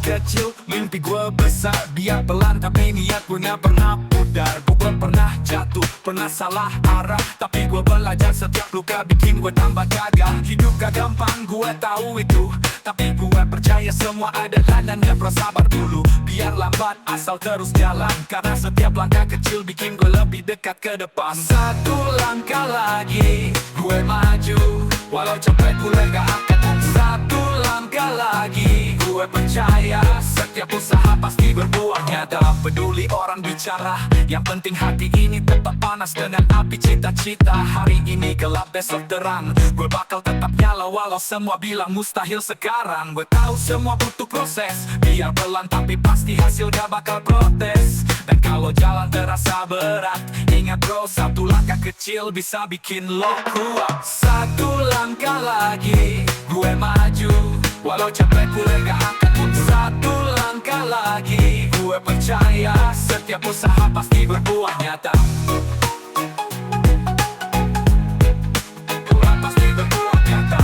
kecil, mimpi gue besar. Biar pelan tapi niat gue gak pernah pudar. Gue pernah jatuh, pernah salah arah, tapi gue belajar setiap luka bikin gue tambah gagah. Hidup gak gampang, gue tahu itu, tapi gue percaya semua ada dan gak sabar dulu. Biar lambat asal terus jalan, karena setiap langkah kecil bikin gue lebih dekat ke depan. Satu langkah lagi gue maju, walau capek gue gak akan. Satu langkah lagi gue percaya setiap usaha pasti berbuah nyata. Peduli orang bicara, yang penting hati ini tetap panas dengan api cita-cita. Hari ini gelap besok terang, gue bakal tetap nyala walau semua bilang mustahil sekarang. Gue tahu semua butuh proses, biar pelan tapi pasti hasil gak bakal protes. Dan kalau jalan terasa berat, ingat bro, satu langkah kecil bisa bikin lo kuat. Satu langkah lagi gue maju, walau capek gue gak akan mundur. Satu langkah lagi gue percaya setiap usaha pasti berbuah nyata. Pasti berbuah nyata.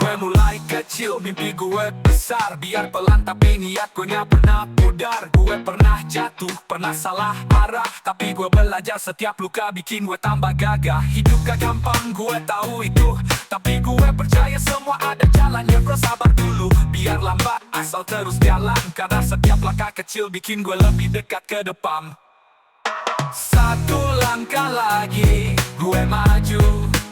Gue mulai kecil, mimpi gue besar. Biar pelan tapi niat gue gak pernah pudar. Gue pernah jatuh, pernah salah arah, tapi gue belajar setiap luka bikin gue tambah gagah. Hidup gak gampang, gue tahu itu, tapi gue percaya semua ada jalannya. Bro sabar dulu, biar lambat asal terus jalan, karena setiap langkah kecil bikin gue lebih dekat ke depan. Satu langkah lagi gue maju,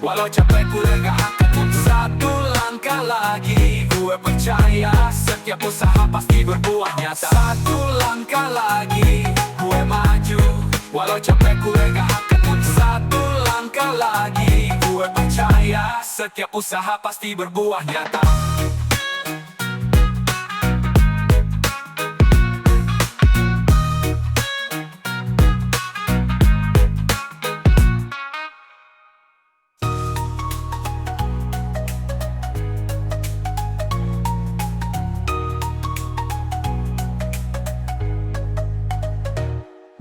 walau capek gue gak akan mundur. Satu langkah lagi gue percaya setiap usaha pasti berbuah nyata. Satu langkah lagi gue maju, walau capek gue gak akan mundur. Satu langkah lagi gue percaya setiap usaha pasti berbuah nyata.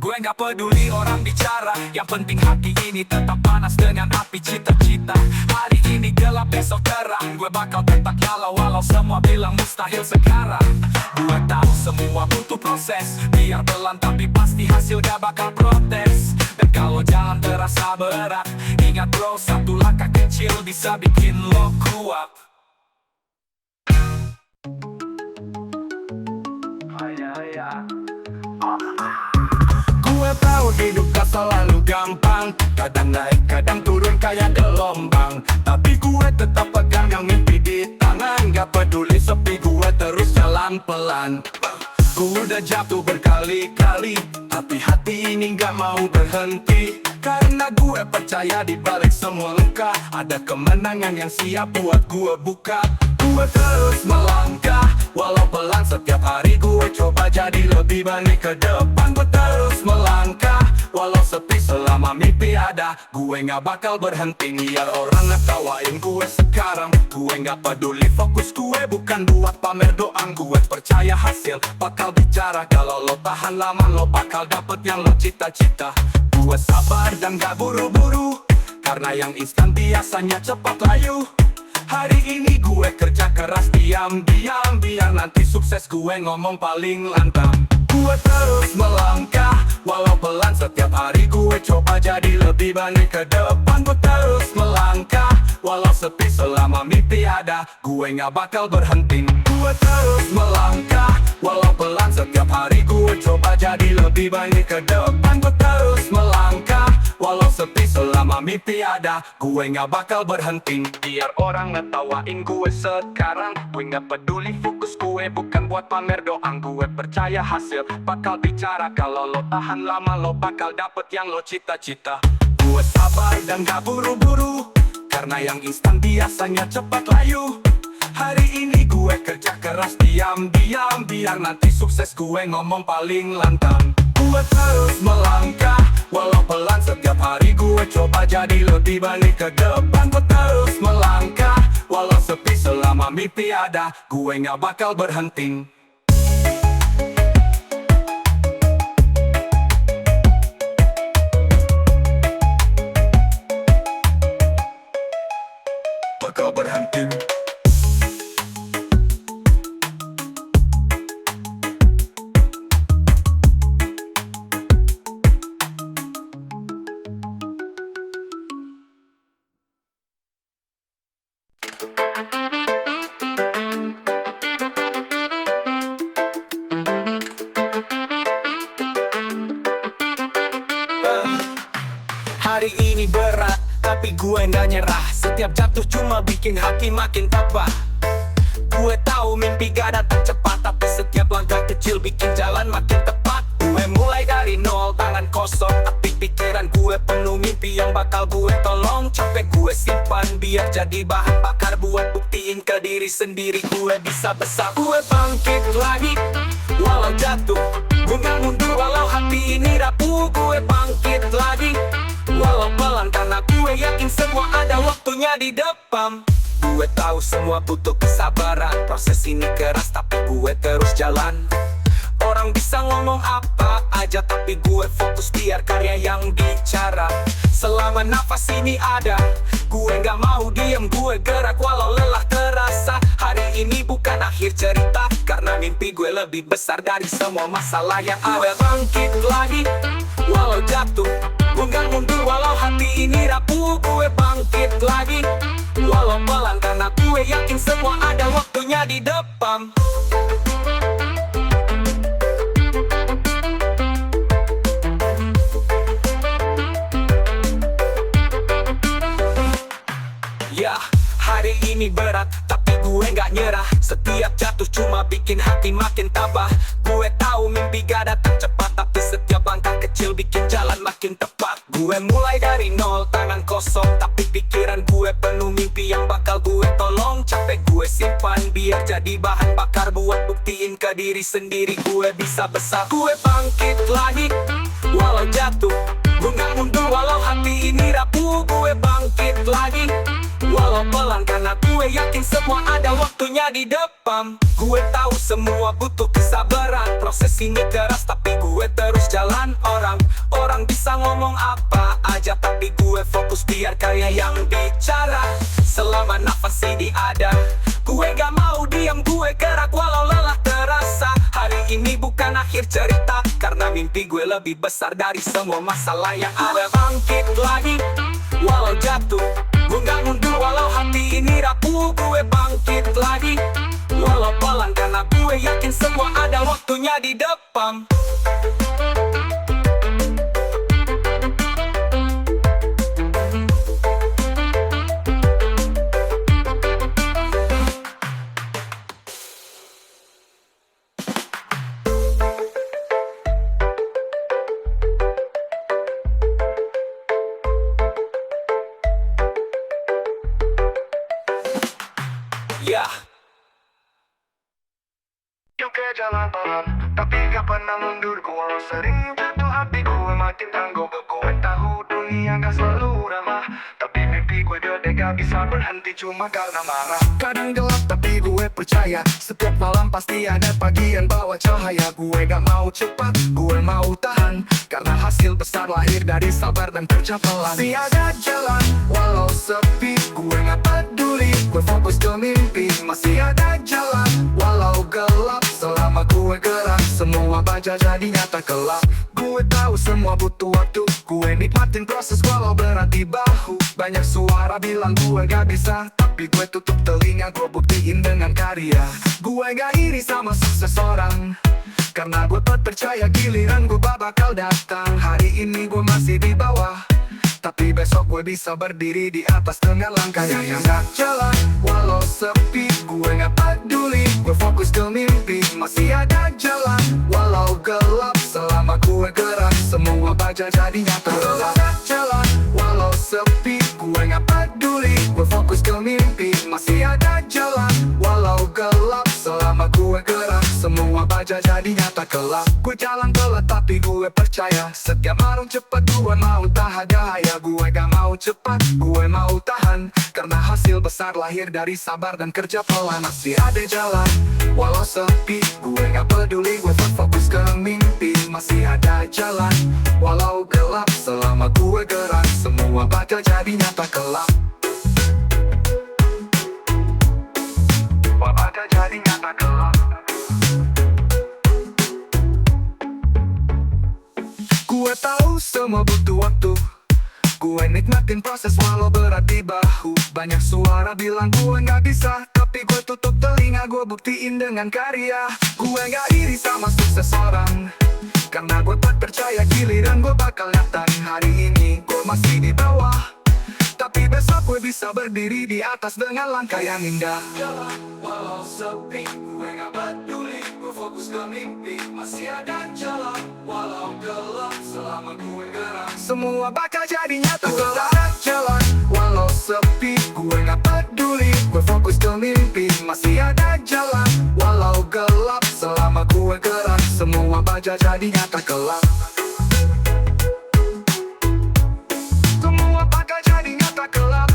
Gue gak peduli orang bicara, yang penting hati ini tetap panas dengan api cita-cita. Hari ini gelap besok terang, gue bakal tetap nyala walau semua bilang mustahil sekarang. Gue tahu semua butuh proses, biar pelan tapi pasti hasil gak bakal protes. Dan kalau jalan terasa berat, ingat bro, satu langkah kecil bisa bikin lo kuat. Gue tahu hidup gak selalu gampang, kadang naik kadang turun kayak gelombang, tapi gue tetap pegang yang mimpi di tangan. Gak peduli sepi, gue terus jalan pelan. Gue udah jatuh berkali-kali, tapi hati ini gak mau berhenti. Karena gue percaya di balik semua luka ada kemenangan yang siap buat gue buka. Gue terus melangkah, walau pelan setiap hari gue coba jadi lebih baik ke depan. Gue terus melangkah, walau sepi selama mimpi ada, gue gak bakal berhenti. Biar orang ngetawain gue sekarang, gue gak peduli, fokus gue bukan buat pamer doang. Gue percaya hasil bakal bicara, kalau lo tahan lama lo bakal dapet yang lo cita-cita. Gue sabar dan gak buru-buru, karena yang instan biasanya cepat layu. Hari ini gue kerja keras diam-diam, biar nanti sukses gue ngomong paling lantang. Gue terus melangkah, walau pelan setiap hari gue coba jadi lebih baik ke depan. Gue terus melangkah, walau sepi selama mimpi ada, gue gak bakal berhenti. Gue terus melangkah, walau pelan setiap hari gue coba jadi lebih baik ke depan. Gue terus melangkah, walau sepi selama mimpi ada, gue gak bakal berhenti. Biar orang ngetawain gue sekarang, gue gak peduli, fokus gue bukan buat pamer doang. Gue percaya hasil bakal bicara, kalau lo tahan lama lo bakal dapet yang lo cita-cita. Gue sabar dan gak buru-buru, karena yang instan biasanya cepat layu. Hari ini gue kerja keras diam-diam, biar nanti sukses gue ngomong paling lantang. Gue terus melangkah, walau pelan setiap hari gue coba jadi lebih baik ke depan. Gue terus melangkah, walau sepi selama mimpi ada, gue gak bakal berhenti. Bakal berhenti. Hari ini berat, tapi gue nggak nyerah. Setiap jatuh cuma bikin hati makin tabah. Gue tahu mimpi gak datang cepat, tapi setiap langkah kecil bikin jalan makin tepat. Gue mulai dari nol, tangan kosong, tapi pikiran gue penuh mimpi yang bakal gue tolong. Capek gue simpan biar jadi bahan bakar buat buktiin ke diri sendiri gue bisa besar. Gue bangkit lagi, walau jatuh. Gue gak mundur walau hati ini rapuh. Gue bangkit lagi, walau pelan, karena gue yakin semua ada waktunya di depan. Gue tahu semua butuh kesabaran. Proses ini keras tapi gue terus jalan. Orang bisa ngomong apa aja, tapi gue fokus biar karya yang bicara. Selama nafas ini ada, gue gak mau diem, gue gerak walau lelah terasa. Hari ini bukan akhir cerita, karena mimpi gue lebih besar dari semua masalah yang ada. Bangkit lagi, walau jatuh. Gue gak mundur walau hati ini rapuh. Gue bangkit lagi, walau pelan, karena gue yakin semua ada waktunya di depan. Ya, hari ini berat, tapi gue gak nyerah. Setiap jatuh cuma bikin hati makin tabah. Gue tahu mimpi gak datang cepat, tapi setiap langkah kecil bikin jalan makin tepat. Gue mulai dari nol, tangan kosong, tapi pikiran gue penuh mimpi yang bakal gue tolong. Capek gue simpan biar jadi bahan bakar buat buktiin ke diri sendiri gue bisa besar. Gue bangkit lagi, walau jatuh. Gue gak mundur walau hati ini rapuh. Gue bangkit lagi, walau pelan, karena gue yakin semua ada waktunya di depan. Gue tahu semua butuh kesabaran. Proses ini keras tapi gue terus jalan. Orang bisa ngomong apa aja, tapi gue fokus biar karya yang bicara. Selama nafas ini ada, gue gak mau diam, gue gerak walau lelah terasa. Hari ini bukan akhir cerita, karena mimpi gue lebih besar dari semua masalah yang ada. Bangkit lagi, walau jatuh. Gue gak mundur walau hati ini rapuh. Gue bangkit lagi, walau pelan, karena gue yakin semua ada waktunya di depan. Ya, yuk ke jalan pelan, tapi gak pernah mundur. Gue sering jatuh, hati gue makin tangguh. Gue tahu dunia gak selalu ramah, tapi mimpi gue gede gak bisa berhenti cuma karena marah. Kadang gelap tapi gue percaya, setiap malam pasti ada pagi yang bawa cahaya. Gue gak mau cepat, gue mau tahan, karena hasil besar lahir dari sabar dan kerja pelan. Tiada jalan, walau sepi, gue gak peduli. Gue fokus ke mimpi, masih ada jalan walau gelap. Selama gue gerak, semua baja jadi nyata kelak. Gue tahu semua butuh waktu, gue nikmatin proses walau berat di bahu. Banyak suara bilang gue gak bisa, tapi gue tutup telinga, gue buktiin dengan karya. Gue gak iri sama sukses orang, karena gue percaya giliran gue bakal datang. Hari ini gue masih di bawah, tapi besok gue bisa berdiri di atas dengan langkah yang gak jalan. Walau sepi, gue gak peduli. Gue fokus ke mimpi, masih ada jalan walau gelap. Selama gue gerak, semua baja jadi nyata. Gue gak jalan, walau sepi, gue gak peduli. Gue fokus ke mimpi, masih ada jalan walau gelap. Selama gue gerak, semua baja jadi nyata kelak. Gue jalan pelan tapi gue percaya, setiap marung cepat gue mau tahan gaya. Gue gak mau cepat, gue mau tahan, karena hasil besar lahir dari sabar dan kerja pelan. Masih ada jalan, walau sepi, gue gak peduli. Gue fokus ke mimpi, masih ada jalan walau gelap. Selama gue gerak, semua bakal jadi nyata kelak. Bakal jadi nyata kelak. Gue tahu semua butuh waktu, gue nikmatin proses walau berat di bahu. Banyak suara bilang gue gak bisa, tapi gue tutup telinga, gue buktiin dengan karya. Gue gak iri sama sukses orang, Karena gue tak percaya giliran gue bakal nyatain. Hari ini gue masih di bawah, tapi besok gue bisa berdiri di atas dengan langkah yang indah. Jalan walau sepi, gue gak peduli, gue fokus ke mimpi. Masih ada jalan walau gelap, selama gue gerak semua bakal jadi nyata. Gue ada jalan walau sepi, gue gak peduli, gue fokus ke mimpi. Masih ada jalan walau gelap, selama gue gerak semua bakal jadi nyata kelak. Semua bakal jadi nyata kelak.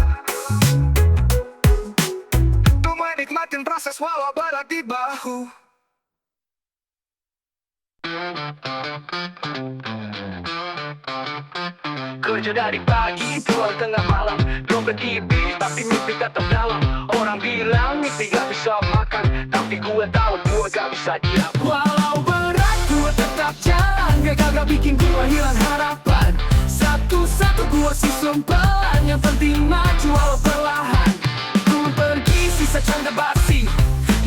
Tuh menikmatin proses walau berat di bahu. Kerja dari pagi, pulang tengah malam. Dompet tipis, tapi mimpi tetap dalam. Orang bilang mimpi gak bisa makan, tapi gue tahu gue gak bisa diam. Walau berat, gue tetap jalan. Gak bikin gue hilang harapan. Satu-satu gue susun pelan, yang penting maju walau perlahan. Gue pergi sisa canda basi,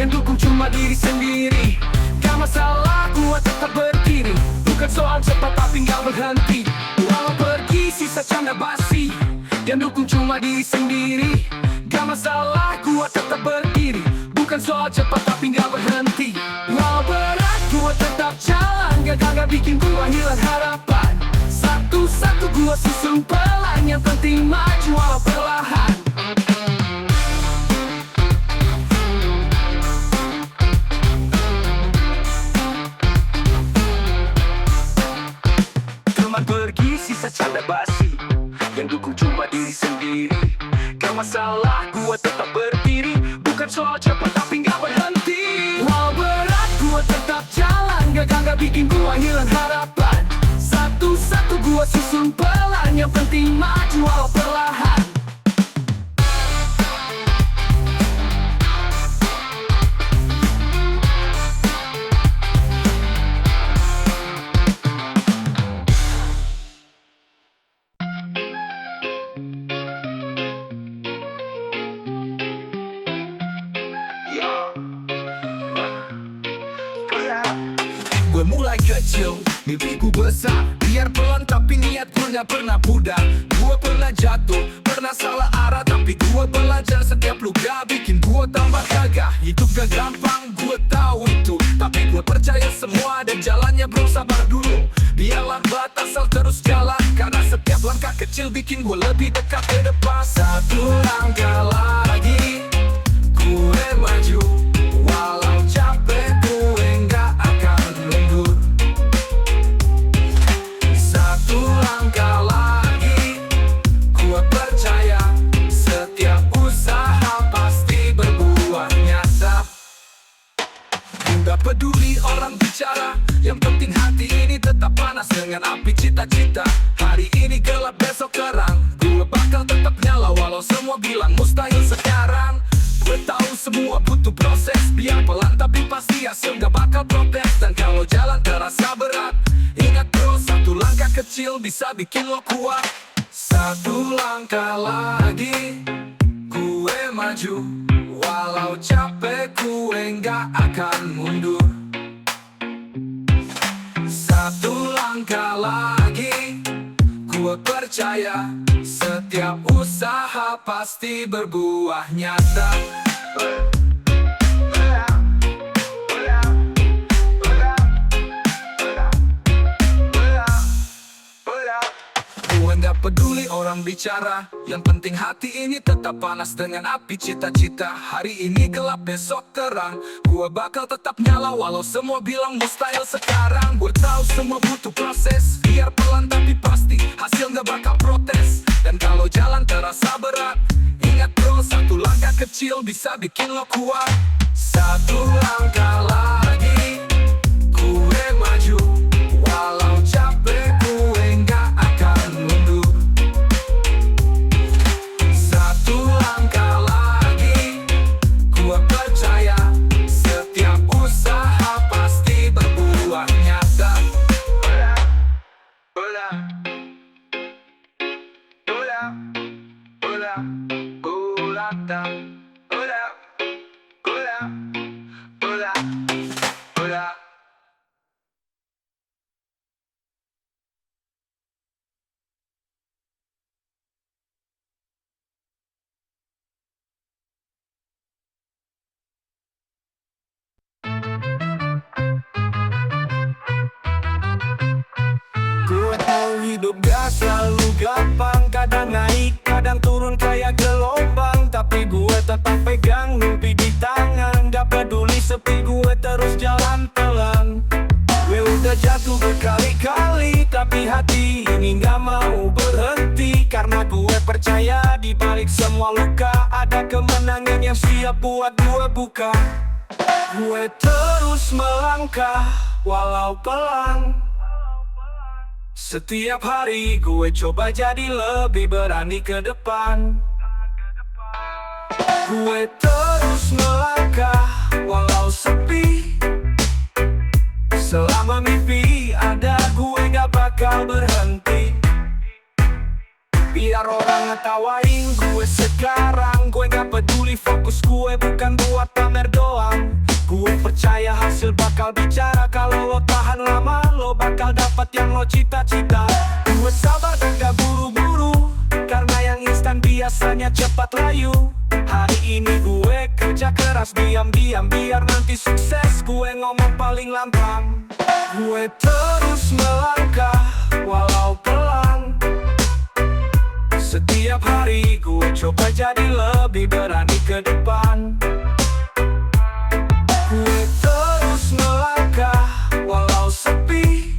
yang dukung cuma diri sendiri. Gak masalah, gue tetap berdiri. Bukan soal cepat tapi gak berhenti. Walau pergi sisa canda basi, yang dukung cuma diri sendiri. Gak masalah, gue tetap berdiri. Bukan soal cepat tapi gak berhenti. Walau berat, gue tetap jalan. Gak bikin gue hilang harapan. Satu-satu gue susun pelan, yang penting maju walau perlahan. Teman pergi sisa canda basi, yang dukung cuma diri sendiri. Gak masalah, gue tetap berdiri. Bukan soal cepat tapi gak berhenti. Walau berat, gue tetap jalan. Gak bikin gue hilang harapan. Satu-satu gue susun pelan, yang penting maju walau perlahan. Gue mulai kecil, mimpiku besar. Biar pelan tapi niat gue gak pernah pudar. Gue pernah jatuh, pernah salah arah, tapi gue belajar setiap luka bikin gue tambah gagah. Hidup gak gampang, gue tahu itu, tapi gue percaya semua ada jalannya bro, sabar dulu. Biarlah batas sel terus jalan, karena setiap langkah kecil bikin gue lebih dekat ke depan. Satu langkah lagi, gue maju. Walau capek gue gak akan mundur. Satu langkah lagi, gue percaya setiap usaha pasti berbuah nyata. Gak peduli orang bicara, yang penting hati ini tetap panas dengan api cita-cita. Hari ini gelap besok terang, gue bakal tetap nyala walau semua bilang mustahil sekarang. Gue tahu semua butuh proses, biar pelan tapi pasti hasil gak bakal protes. Dan kalau jalan terasa berat, ingat bro, satu langkah kecil bisa bikin lo kuat. Satu langkah lagi, gue maju. Walau capek gue gak akan mundur. Satu langkah lagi, gue percaya setiap usaha pasti berbuah nyata. Gue gak peduli orang bicara, yang penting hati ini tetap panas dengan api cita-cita. Hari ini gelap besok terang, gue bakal tetap nyala walau semua bilang mustahil sekarang. Gue tahu semua butuh proses, biar pelan tapi pasti hasil gak bakal protes. Dan kalau jalan terasa berat, ingat bro, satu langkah kecil bisa bikin lo kuat. Satu langkah lagi, gue maju. Walau capek gue gak akan mundur. Satu langkah lagi, gue percaya setiap usaha pasti berbuah nyata. Hola, hola, hola, hola, hola, hola, hola, hola. balik semua luka, ada kemenangan yang siap buat gue buka. Gue terus melangkah walau pelan. Setiap hari gue coba jadi lebih berani ke depan. Gue terus melangkah walau sepi. Selama mimpi ada, gue gak bakal berhenti. Biar orang ngetawain gue sekarang, gue gak peduli, fokus gue bukan buat pamer doang. Gue percaya hasil bakal bicara, kalau lo tahan lama lo bakal dapat yang lo cita-cita. Gue sabar dan gak buru-buru, karena yang instan biasanya cepat layu. Hari ini gue kerja keras diam-diam, biar nanti sukses gue ngomong paling lantang. Gue terus melangkah walau pelan. Setiap hari gue coba jadi lebih berani ke depan. Gue terus melangkah walau sepi.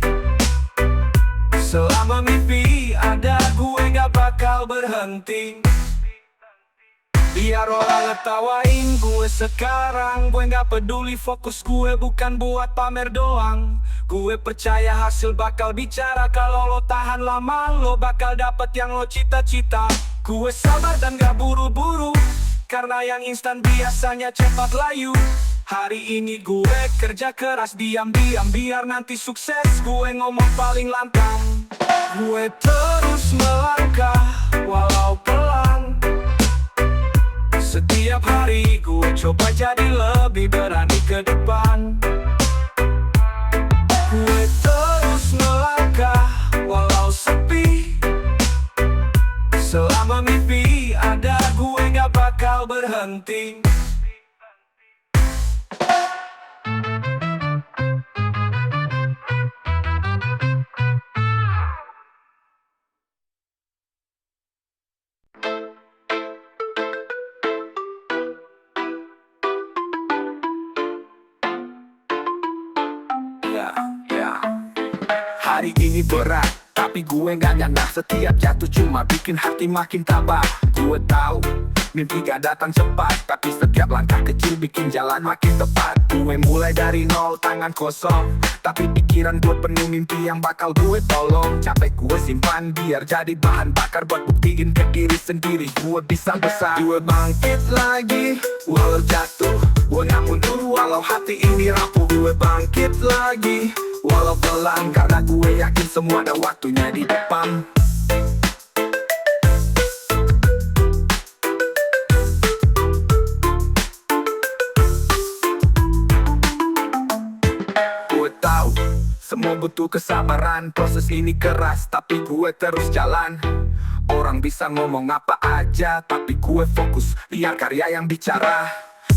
Selama mimpi ada, gue gak bakal berhenti. Biar orang ngetawain gue sekarang, gue gak peduli, fokus gue bukan buat pamer doang. Gue percaya hasil bakal bicara, kalau lo tahan lama lo bakal dapet yang lo cita-cita. Gue sabar dan gak buru-buru, karena yang instan biasanya cepat layu. Hari ini gue kerja keras diam-diam, biar nanti sukses gue ngomong paling lantang. Gue terus melangkah walau pelan. Setiap hari gue coba jadi lebih berani ke depan. Gue terus melangkah walau sepi. Selama mimpi ada, gue gak bakal berhenti. Hari ini berat, tapi gue gak nyandang. Setiap jatuh cuma bikin hati makin tabah. Gue tahu mimpi gak datang cepat, tapi setiap langkah kecil bikin jalan makin tepat. Gue mulai dari nol, tangan kosong, tapi pikiran gue penuh mimpi yang bakal gue tolong. Capek gue simpan biar jadi bahan bakar buat buktiin ke diri sendiri gue bisa besar. Gue bangkit lagi walau jatuh, gue gak mundur walau hati ini rapuh. Gue bangkit lagi walau pelan, karena gue yakin semua ada waktunya di depan. Gue tahu semua butuh kesabaran, proses ini keras tapi gue terus jalan. Orang bisa ngomong apa aja, tapi gue fokus lihat karya yang bicara.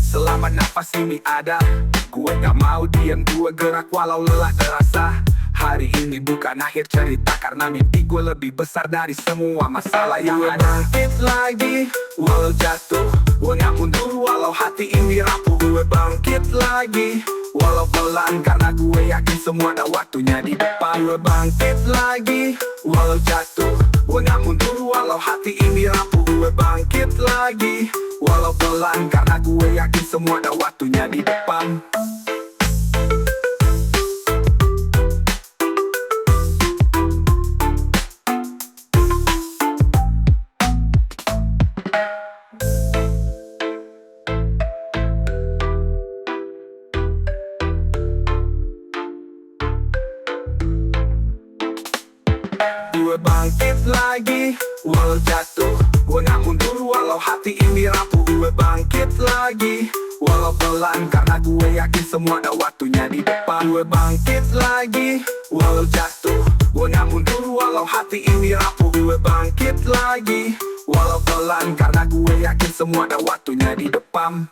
Selama nafas ini ada, gue gak mau diam, gue gerak walau lelah terasa. Hari ini bukan akhir cerita, karena mimpi gue lebih besar dari semua masalah yang ada. Bangkit lagi walau jatuh, gue gak mundur walau hati ini rapuh. Gue bangkit lagi walau pelan, karena gue yakin semua ada waktunya di depan. Gue bangkit lagi walau jatuh, gue gak mundur walau hati ini rapuh. Gue bangkit lagi walau pelan, karena gue yakin semua ada waktunya di depan. Gue bangkit lagi walau jatuh, gue gak mundur walau hati ini rapuh. Gue bangkit lagi walau pelan, karena gue yakin semua ada waktunya di depan. Gue bangkit lagi walau jatuh, gue gak mundur walau hati ini rapuh. Gue bangkit lagi walau pelan, karena gue yakin semua ada waktunya di depan.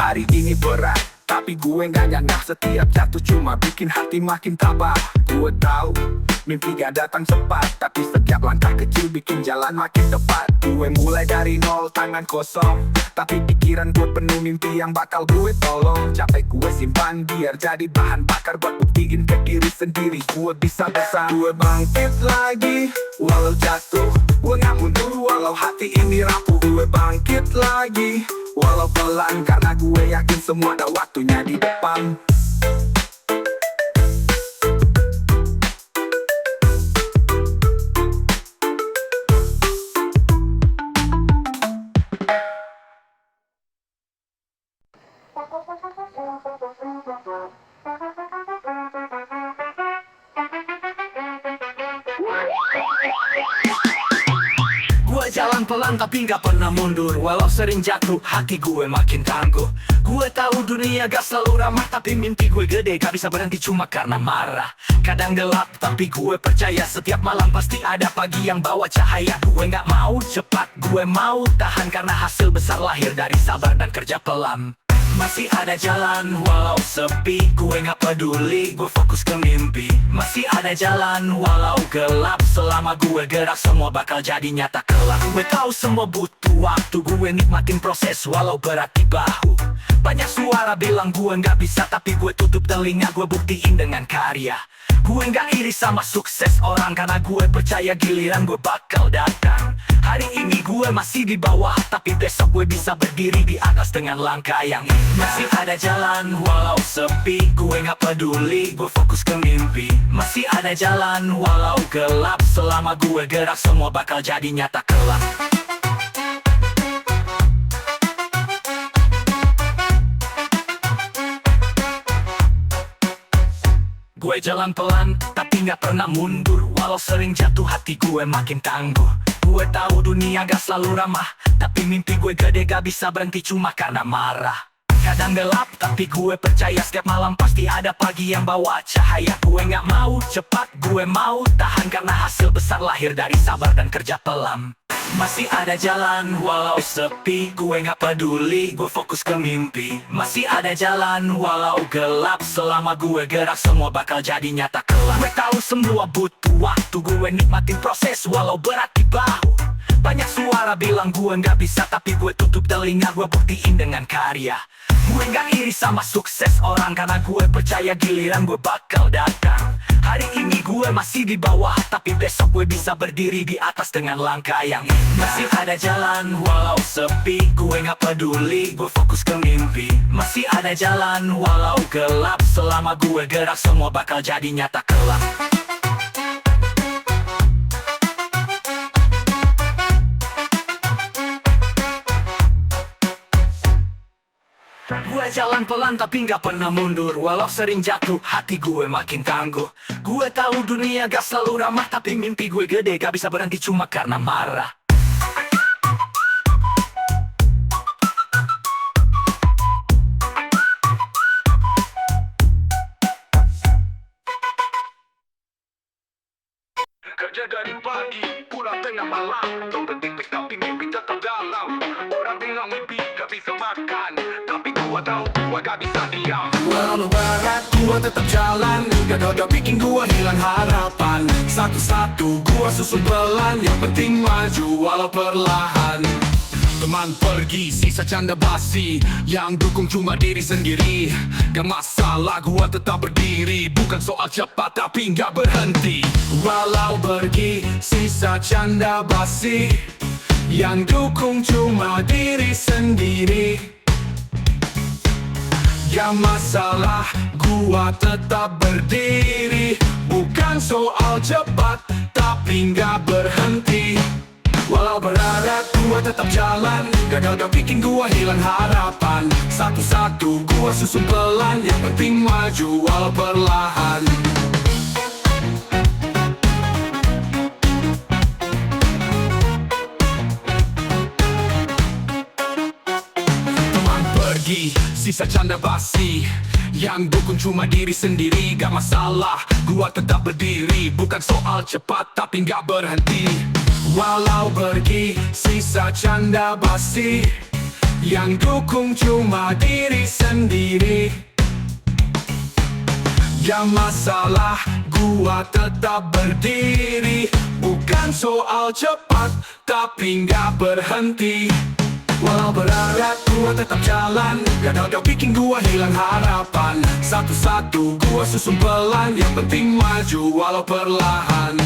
Hari ini berat, tapi tapi gue gak nyangka setiap jatuh cuma bikin hati makin tabah. Gue tahu mimpi gak datang cepat, tapi setiap langkah kecil bikin jalan makin tepat. Gue mulai dari nol, tangan kosong, tapi pikiran gue penuh mimpi yang bakal gue tolong. Capek gue simpan biar jadi bahan bakar buat buktiin ke diri sendiri gue bisa besar. Gue bangkit lagi walau jatuh, gue gak mundur walau hati ini rapuh. Gue bangkit lagi walau pelan, karena gue yakin semua ada waktunya di depan. Gue jalan pelan tapi gak pernah mundur, walau sering jatuh hati gue makin tangguh. Gue tahu dunia gak selalu ramah, tapi mimpi gue gede gak bisa berhenti cuma karena marah. Kadang gelap tapi gue percaya setiap malam pasti ada pagi yang bawa cahaya. Gue gak mau cepat, gue mau tahan, karena hasil besar lahir dari sabar dan kerja pelan. Masih ada jalan walau sepi, gue gak peduli, gue fokus ke mimpi. Masih ada jalan walau gelap, selama gue gerak semua bakal jadi nyata kelak. Gue tahu semua butuh waktu, gue nikmatin proses walau berat di bahu. Banyak suara bilang gue gak bisa, tapi gue tutup telinga, gue buktiin dengan karya. Gue gak iri sama sukses orang, karena gue percaya giliran gue bakal datang. Hari ini gue masih di bawah, tapi besok gue bisa berdiri di atas dengan langkah yang indah. Masih ada jalan walau sepi, gue gak peduli, gue fokus ke mimpi. Masih ada jalan walau gelap, selama gue gerak semua bakal jadi nyata kelak. Gue jalan pelan, tapi gak pernah mundur, walau sering jatuh hati gue makin tangguh. Gue tahu dunia gak selalu ramah, tapi mimpi gue gede gak bisa berhenti cuma karena marah. Kadang gelap, tapi gue percaya setiap malam pasti ada pagi yang bawa cahaya. Gue gak mau cepat, gue mau tahan, karena hasil besar lahir dari sabar dan kerja pelan. Masih ada jalan walau sepi, gue gak peduli, gue fokus ke mimpi. Masih ada jalan walau gelap, selama gue gerak semua bakal jadi nyata kelak. Gue tahu semua butuh waktu, gue nikmatin proses walau berat di bahu. Banyak suara bilang gue gak bisa, tapi gue tutup telinga, gue buktiin dengan karya. Gue gak iri sama sukses orang, karena gue percaya giliran gue bakal datang. Hari ini gue masih di bawah, tapi besok gue bisa berdiri di atas dengan langkah yang indah. Masih ada jalan walau sepi, gue gak peduli, gue fokus ke mimpi. Masih ada jalan walau gelap, selama gue gerak semua bakal jadi nyata kelak. Gue jalan pelan tapi gak pernah mundur, walau sering jatuh hati gue makin tangguh. Gue tahu dunia gak selalu ramah, tapi mimpi gue gede gak bisa berhenti cuma karena marah. Kerja dari pagi, pulang tengah malam, dompet tipis tapi mimpi tetap dalam. Orang bilang mimpi gak bisa makan, tapi gua tahu gua gak bisa diam. Walau berat, gue tetap jalan, gak bikin gue hilang harapan. Satu-satu gue susun pelan, yang penting maju walau perlahan. Teman pergi, sisa canda basi, yang dukung cuma diri sendiri. Gak masalah, gua tetap berdiri, bukan soal cepat tapi gak berhenti. Walau pergi, sisa canda basi, yang dukung cuma diri sendiri. Gak masalah, gua tetap berdiri, bukan soal cepat tapi gak berhenti. Walau berat, gua tetap jalan, gagal gak bikin gua hilang harapan. Satu-satu gua susun pelan, yang penting maju walau perlahan. Teman pergi, sisa canda basi, yang dukung cuma diri sendiri. Gak masalah, gua tetap berdiri, bukan soal cepat tapi gak berhenti. Walau pergi, sisa canda basi, yang dukung cuma diri sendiri. aja masalah, gua tetap berdiri. Bukan soal cepat, tapi nggak berhenti. Walau berat, gua tetap jalan. Gak ada bikin gua hilang harapan. Satu-satu gua susun pelan, yang penting maju walau perlahan.